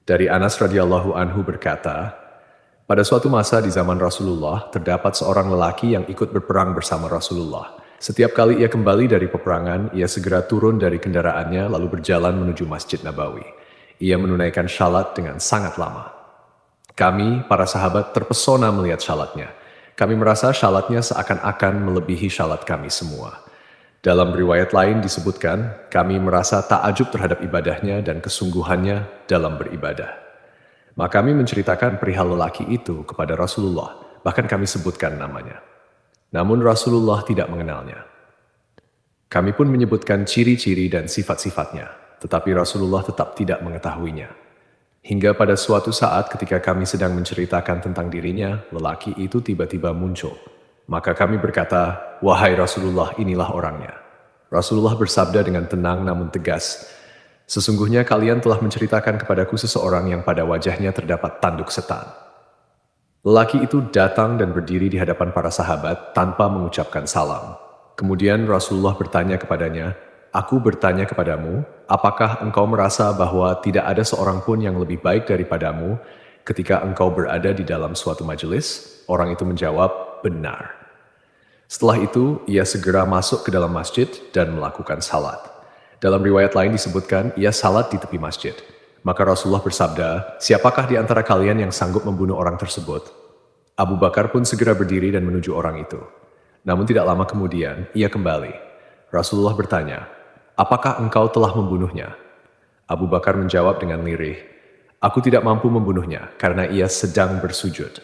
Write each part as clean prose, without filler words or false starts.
Dari Anas radhiyallahu anhu berkata, pada suatu masa di zaman Rasulullah, terdapat seorang lelaki yang ikut berperang bersama Rasulullah. Setiap kali ia kembali dari peperangan, ia segera turun dari kendaraannya lalu berjalan menuju Masjid Nabawi. Ia menunaikan syalat dengan sangat lama. Kami, para sahabat, terpesona melihat syalatnya. Kami merasa syalatnya seakan-akan melebihi syalat kami semua. Dalam riwayat lain disebutkan, kami merasa takjub terhadap ibadahnya dan kesungguhannya dalam beribadah. Maka kami menceritakan perihal lelaki itu kepada Rasulullah, bahkan kami sebutkan namanya. Namun Rasulullah tidak mengenalnya. Kami pun menyebutkan ciri-ciri dan sifat-sifatnya, tetapi Rasulullah tetap tidak mengetahuinya. Hingga pada suatu saat ketika kami sedang menceritakan tentang dirinya, lelaki itu tiba-tiba muncul. Maka kami berkata, wahai Rasulullah, inilah orangnya. Rasulullah bersabda dengan tenang namun tegas, sesungguhnya kalian telah menceritakan kepadaku seseorang yang pada wajahnya terdapat tanduk setan. Lelaki itu datang dan berdiri di hadapan para sahabat tanpa mengucapkan salam. Kemudian Rasulullah bertanya kepadanya, aku bertanya kepadamu, apakah engkau merasa bahwa tidak ada seorang pun yang lebih baik daripadamu ketika engkau berada di dalam suatu majelis? Orang itu menjawab, benar. Setelah itu, ia segera masuk ke dalam masjid dan melakukan salat. Dalam riwayat lain disebutkan, ia salat di tepi masjid. Maka Rasulullah bersabda, siapakah di antara kalian yang sanggup membunuh orang tersebut? Abu Bakar pun segera berdiri dan menuju orang itu. Namun tidak lama kemudian, ia kembali. Rasulullah bertanya, apakah engkau telah membunuhnya? Abu Bakar menjawab dengan lirih, aku tidak mampu membunuhnya karena ia sedang bersujud.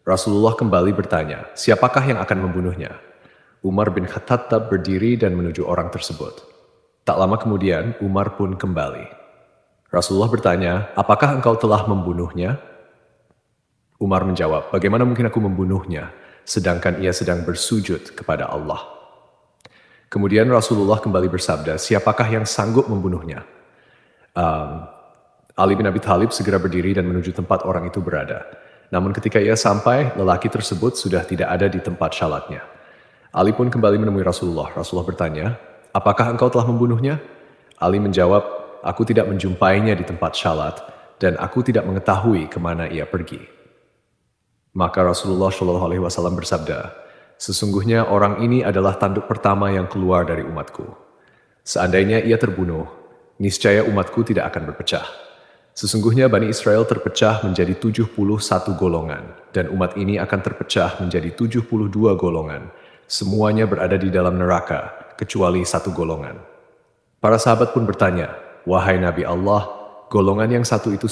Rasulullah kembali bertanya, siapakah yang akan membunuhnya? Umar bin Khattab berdiri dan menuju orang tersebut. Tak lama kemudian, Umar pun kembali. Rasulullah bertanya, apakah engkau telah membunuhnya? Umar menjawab, bagaimana mungkin aku membunuhnya, sedangkan ia sedang bersujud kepada Allah. Kemudian Rasulullah kembali bersabda, siapakah yang sanggup membunuhnya? Ali bin Abi Thalib segera berdiri dan menuju tempat orang itu berada. Namun ketika ia sampai, lelaki tersebut sudah tidak ada di tempat syalatnya. Ali pun kembali menemui Rasulullah. Rasulullah bertanya, apakah engkau telah membunuhnya? Ali menjawab, aku tidak menjumpainya di tempat syalat, dan aku tidak mengetahui kemana ia pergi. Maka Rasulullah SAW bersabda, sesungguhnya orang ini adalah tanduk pertama yang keluar dari umatku. Seandainya ia terbunuh, niscaya umatku tidak akan berpecah. Sesungguhnya Bani Israel terpecah menjadi 71 golongan, dan umat ini akan terpecah menjadi 72 golongan. Semuanya berada di dalam neraka, kecuali satu golongan. Para sahabat pun bertanya, wahai Nabi Allah, golongan yang satu itu